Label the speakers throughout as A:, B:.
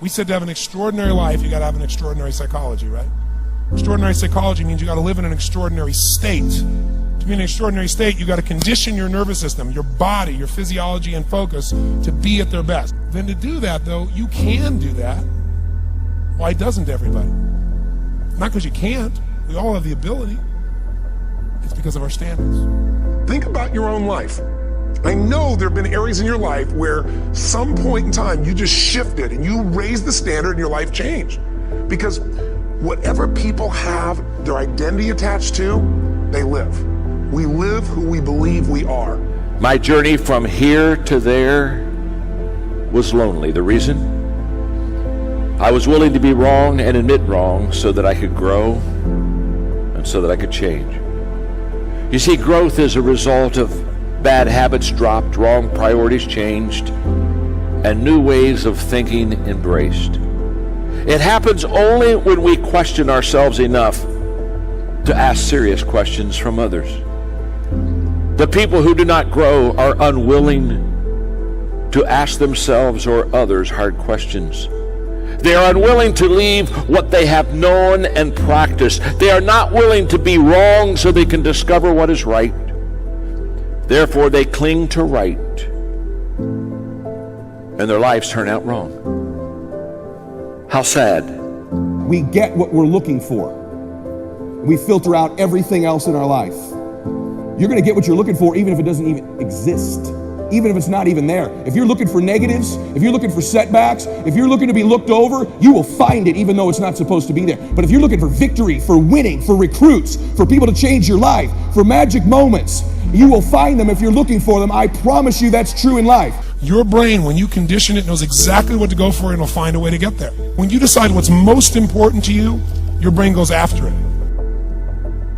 A: We said to have an extraordinary life, you got to have an extraordinary psychology, right? Extraordinary psychology means you got to live in an extraordinary state. To be in an extraordinary state, you got to condition your nervous system, your body, your physiology and focus to be at their best. Then to do that, though, you can do that. Why doesn't everybody? Not because you can't. We all have the ability. It's because of our standards. Think about your own life. I know there have been areas in your life where some point in time you just shifted and you raised the standard and your life changed. Because whatever people have their identity attached to, they live. We live who we believe we are.
B: My journey from here to there was lonely. The reason? I was willing to be wrong and admit wrong so that I could grow and so that I could change. You see, growth is a result of bad habits dropped, wrong priorities changed, and new ways of thinking embraced. It happens only when we question ourselves enough to ask serious questions from others. The people who do not grow are unwilling to ask themselves or others hard questions. They are unwilling to leave what they have known and practiced. They are not willing to be wrong so they can discover what is right. Therefore, they cling to right, and their lives turn out wrong. How sad.
C: We get what we're looking for. We filter out everything else in our life. You're going to get what you're looking for even if it doesn't even exist. Even if it's not even there. If you're looking for negatives, if you're looking for setbacks, if you're looking to be looked over, you will find it even though it's not supposed to be there. But if you're looking for victory, for winning, for recruits, for people to change your life, for magic moments, you will find them if you're looking for them. I promise you that's true in life.
A: Your brain, when you condition it, knows exactly what to go for and will find a way to get there. When you decide what's most important to you, your brain goes after it.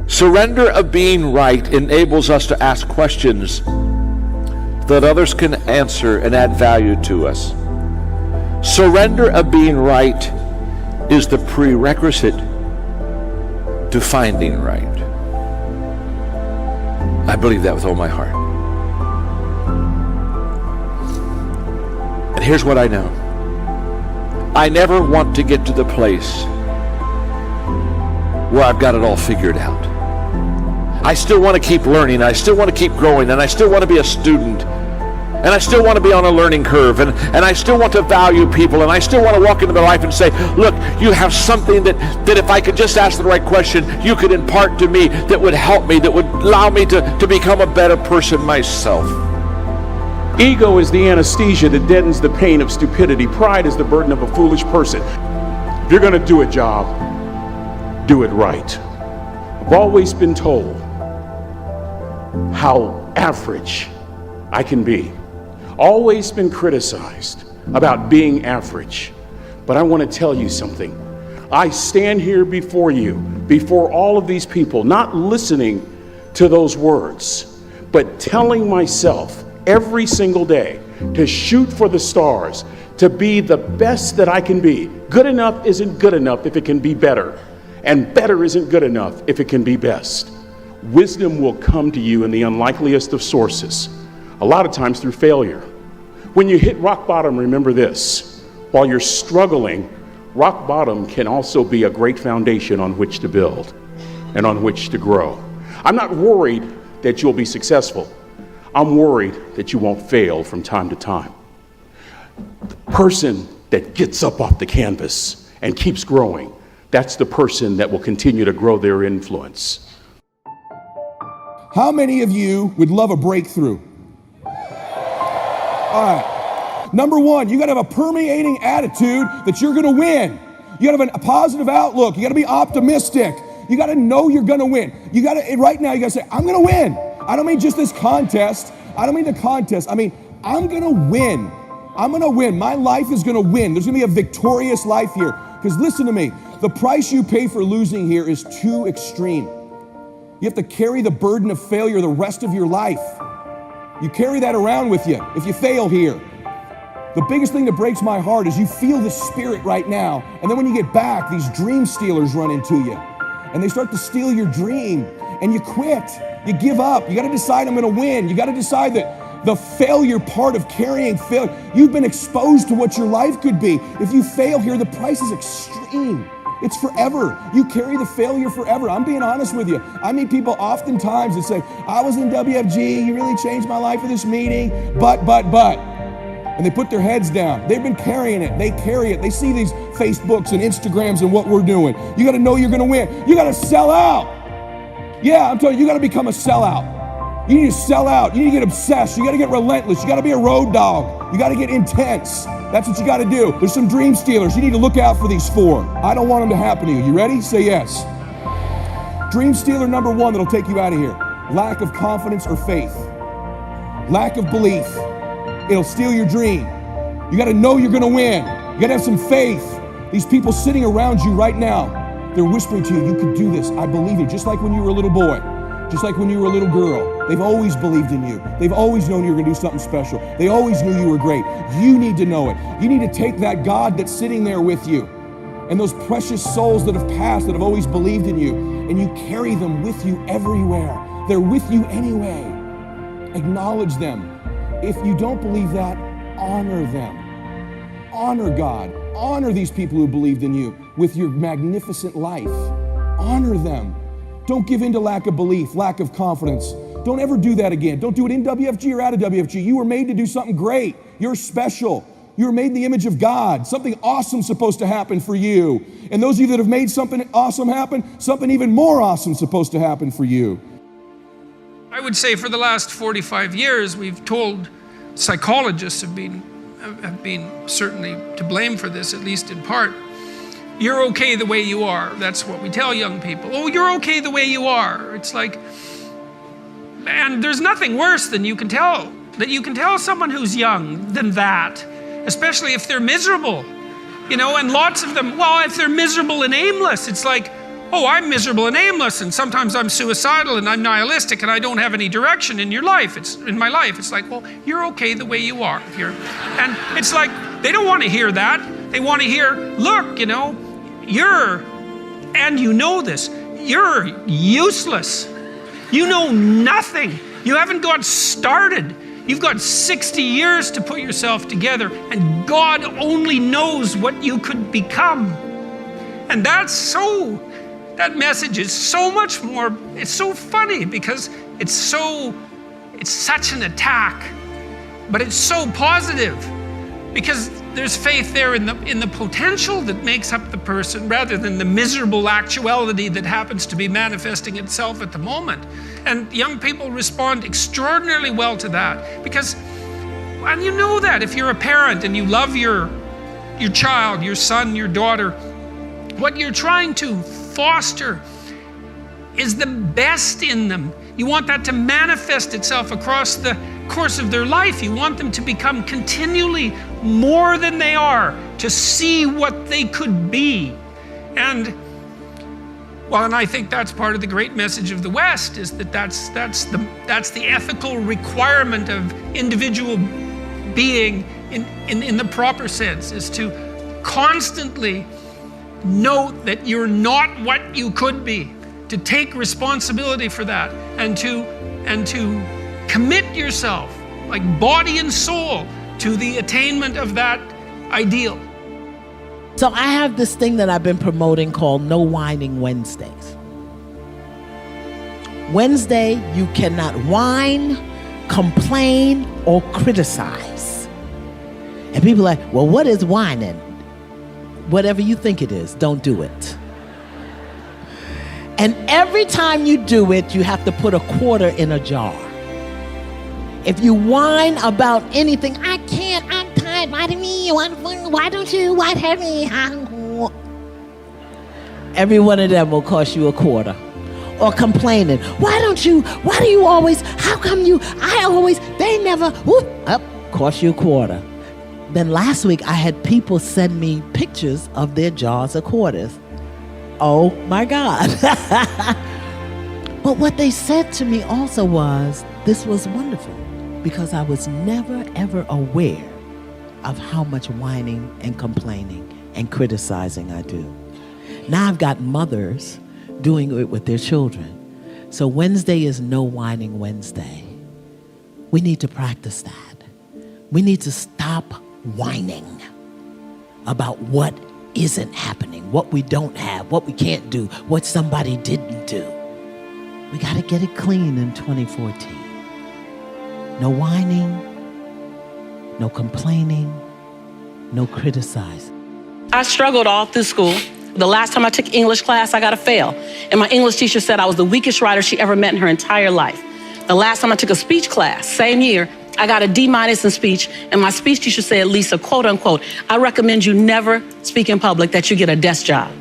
B: Surrender of being right enables us to ask questions that others can answer and add value to us. Surrender of being right is the prerequisite to finding right. I believe that with all my heart. And here's what I know. I never want to get to the place where I've got it all figured out. I still want to keep learning, I still want to keep growing, and I still want to be a student, and I still want to be on a learning curve, and I still want to value people, and I still want to walk into their life and say, look, you have something that if I could just ask the right question, you could impart to me that would help me, that would allow me to become a better person myself.
D: Ego is the anesthesia that deadens the pain of stupidity. Pride is the burden of a foolish person. If you're going to do a job, do it right. I've always been told how average I can be. Always been criticized about being average. But I want to tell you something. I stand here before you, before all of these people, not listening to those words, but telling myself every single day to shoot for the stars, to be the best that I can be. Good enough isn't good enough if it can be better, and better isn't good enough if it can be best. Wisdom will come to you in the unlikeliest of sources, a lot of times through failure. When you hit rock bottom, remember this: while you're struggling, rock bottom can also be a great foundation on which to build and on which to grow. I'm not worried that you'll be successful. I'm worried that you won't fail from time to time. The person that gets up off the canvas and keeps growing, that's the person that will continue to grow their influence.
C: How many of you would love a breakthrough? All right. Number one, you got to have a permeating attitude that you're going to win. You got to have a positive outlook. You got to be optimistic. You got to know you're going to win. You got to, right now, you got to say, I'm going to win. I don't mean just this contest. I don't mean the contest. I mean, I'm going to win. I'm going to win. My life is going to win. There's going to be a victorious life here. Because listen to me, the price you pay for losing here is too extreme. You have to carry the burden of failure the rest of your life. You carry that around with you if you fail here. The biggest thing that breaks my heart is you feel the spirit right now, and then when you get back, these dream stealers run into you, and they start to steal your dream, and you quit. You give up. You got to decide I'm going to win. You got to decide that The failure part of carrying failure. You've been exposed to what your life could be. If you fail here, the price is extreme. It's forever. You carry the failure forever. I'm being honest with you. I meet people oftentimes that say, I was in WFG, you really changed my life for this meeting, but. And they put their heads down. They've been carrying it. They carry it. They see these Facebooks and Instagrams and what we're doing. You got to know you're going to win. You got to sell out. Yeah, I'm telling you, you got to become a sellout. You need to sell out. You need to get obsessed. You got to get relentless. You got to be a road dog. You got to get intense. That's what you got to do. There's some dream stealers. You need to look out for these 4. I don't want them to happen to you. You ready? Say yes. Dream stealer number 1 that'll take you out of here. Lack of confidence or faith. Lack of belief. It'll steal your dream. You got to know you're going to win. You got to have some faith. These people sitting around you right now, they're whispering to you, you could do this. I believe it. Just like when you were a little boy. Just like when you were a little girl. They've always believed in you. They've always known you were going to do something special. They always knew you were great. You need to know it. You need to take that God that's sitting there with you and those precious souls that have passed, that have always believed in you, and you carry them with you everywhere. They're with you anyway. Acknowledge them. If you don't believe that, honor them. Honor God. Honor these people who believed in you with your magnificent life. Honor them. Don't give in to lack of belief, lack of confidence. Don't ever do that again. Don't do it in WFG or out of WFG. You were made to do something great. You're special. You were made in the image of God. Something awesome's supposed to happen for you. And those of you that have made something awesome happen, something even more awesome's supposed to happen for you.
E: I would say for the last 45 years, we've told, psychologists have been certainly to blame for this, at least in part. You're okay the way you are. That's what we tell young people. Oh, you're okay the way you are. It's like, and there's nothing worse than you can tell someone who's young than that, especially if they're miserable, and lots of them, well, if they're miserable and aimless, it's like, oh, I'm miserable and aimless, and sometimes I'm suicidal and I'm nihilistic and I don't have any direction in your life. It's in my life. It's like, well, you're okay the way you are. And it's like, they don't want to hear that. They want to hear, look, and you know this, you're useless. You know nothing. You haven't got started. You've got 60 years to put yourself together, and God only knows what you could become. And that message is so much more, it's so funny because it's such an attack, but it's so positive because there's faith there in the potential that makes up the person rather than the miserable actuality that happens to be manifesting itself at the moment. And young people respond extraordinarily well to that because, and you know that if you're a parent and you love your child, your son, your daughter, what you're trying to foster is the best in them. You want that to manifest itself across the course of their life. You want them to become continually more than they are, to see what they could be. And I think that's part of the great message of the West, is that's the ethical requirement of individual being in the proper sense, is to constantly note that you're not what you could be, to take responsibility for that, and to commit yourself, like body and soul, to the attainment of that ideal.
F: So I have this thing that I've been promoting called No Whining Wednesdays. Wednesday, you cannot whine, complain, or criticize. And people are like, well, what is whining? Whatever you think it is, don't do it. And every time you do it, you have to put a quarter in a jar. If you whine about anything, I can't, I'm tired, why do me, why don't you, why have me? Every one of them will cost you a quarter. Or complaining, why do you always, how come you, they never, cost you a quarter. Then last week I had people send me pictures of their jars of quarters. Oh my God. But what they said to me also was, this was wonderful, because I was never ever aware of how much whining and complaining and criticizing I do. Now I've got mothers doing it with their children. So Wednesday is No Whining Wednesday. We need to practice that. We need to stop whining about what isn't happening, what we don't have, what we can't do, what somebody didn't do. We got to get it clean in 2014. No whining, no complaining, no criticizing.
G: I struggled all through school. The last time I took English class, I got a fail. And my English teacher said I was the weakest writer she ever met in her entire life. The last time I took a speech class, same year, I got a D- in speech, and my speech teacher said, Lisa, quote unquote, I recommend you never speak in public, that you get a desk job.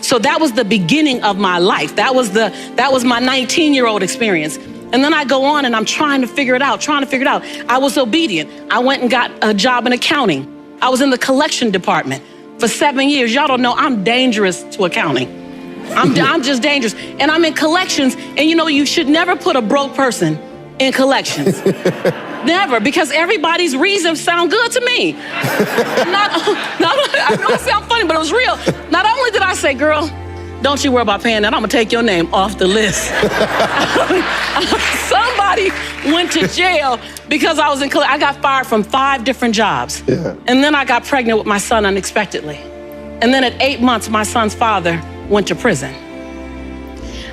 G: So that was the beginning of my life. That was my 19-year-old experience. And then I go on and I'm trying to figure it out. I was obedient. I went and got a job in accounting. I was in the collection department for 7 years. Y'all don't know I'm dangerous to accounting. I'm just dangerous. And I'm in collections, and you know, you should never put a broke person in collections. Never, because everybody's reasons sound good to me. I know it sounds funny, but it was real. Not only did I say, girl, don't you worry about paying that, I'm gonna take your name off the list. Somebody went to jail because I was in I got fired from 5 different jobs. Yeah. And then I got pregnant with my son unexpectedly. And then at 8 months, my son's father went to prison.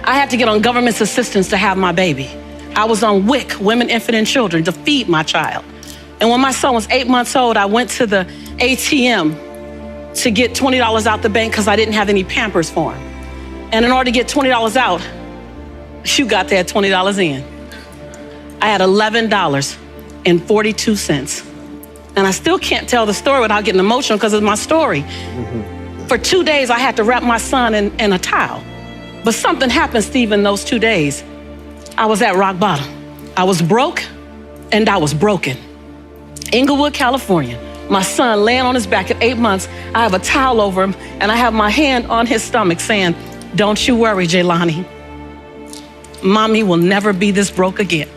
G: I had to get on government's assistance to have my baby. I was on WIC, Women, Infant, and Children, to feed my child. And when my son was 8 months old, I went to the ATM to get $20 out the bank because I didn't have any Pampers for him. And in order to get $20 out, you got that $20 in. I had $11.42. And I still can't tell the story without getting emotional because it's my story. Mm-hmm. For 2 days, I had to wrap my son in a towel. But something happened, Steve, in those 2 days. I was at rock bottom. I was broke and I was broken. Inglewood, California. My son laying on his back at 8 months. I have a towel over him and I have my hand on his stomach saying, don't you worry, Jaylani. Mommy will never be this broke again.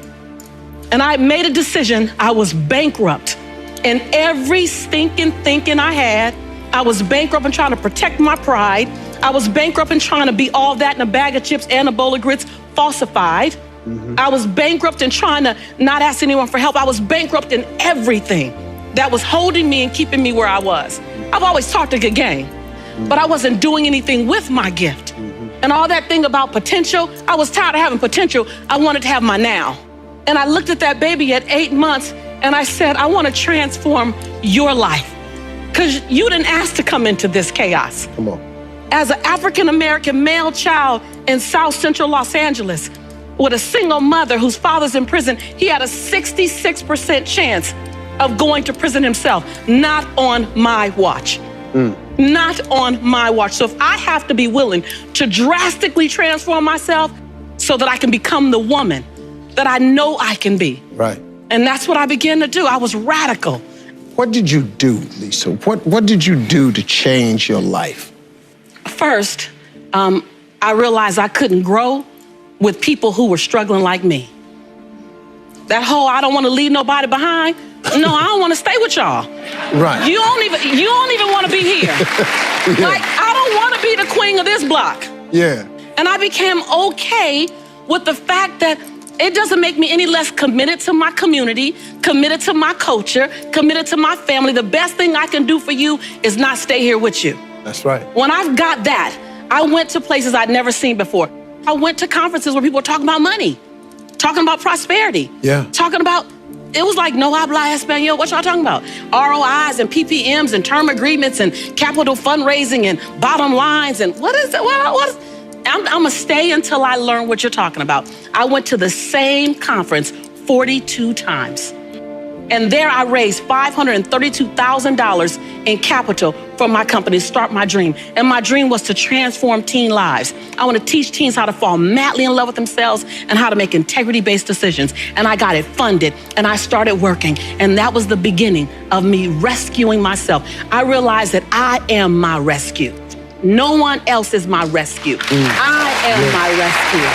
G: And I made a decision. I was bankrupt. And every stinking thinking I had, I was bankrupt in trying to protect my pride. I was bankrupt in trying to be all that in a bag of chips and a bowl of grits, falsified. Mm-hmm. I was bankrupt in trying to not ask anyone for help. I was bankrupt in everything that was holding me and keeping me where I was. I've always talked a good game, but I wasn't doing anything with my gift. Mm-hmm. And all that thing about potential, I was tired of having potential. I wanted to have my now. And I looked at that baby at 8 months and I said, I want to transform your life because you didn't ask to come into this chaos.
H: Come on.
G: As an African-American male child in South Central Los Angeles with a single mother whose father's in prison, he had a 66% chance of going to prison himself. Not on my watch. Not on my watch. So if I have to be willing to drastically transform myself so that I can become the woman that I know I can be.
H: Right.
G: And that's what I began to do. I was radical.
H: What did you do, Lisa? What did you do to change your life?
G: First, I realized I couldn't grow with people who were struggling like me. That whole, I don't want to leave nobody behind. No, I don't want to stay with y'all.
H: Right.
G: You don't even want to be here. Yeah. Like, I don't want to be the queen of this block.
H: Yeah.
G: And I became okay with the fact that it doesn't make me any less committed to my community, committed to my culture, committed to my family. The best thing I can do for you is not stay here with you.
H: That's right.
G: When I've got that, I went to places I'd never seen before. I went to conferences where people were talking about money, talking about prosperity, talking about, it was like, no habla español. What y'all talking about? ROIs and PPMs and term agreements and capital fundraising and bottom lines and what is it? I'm gonna stay until I learn what you're talking about. I went to the same conference 42 times. And there I raised $532,000 in capital for my company to start my dream. And my dream was to transform teen lives. I want to teach teens how to fall madly in love with themselves and how to make integrity-based decisions. And I got it funded and I started working. And that was the beginning of me rescuing myself. I realized that I am my rescue. No one else is my rescue. I am my rescue.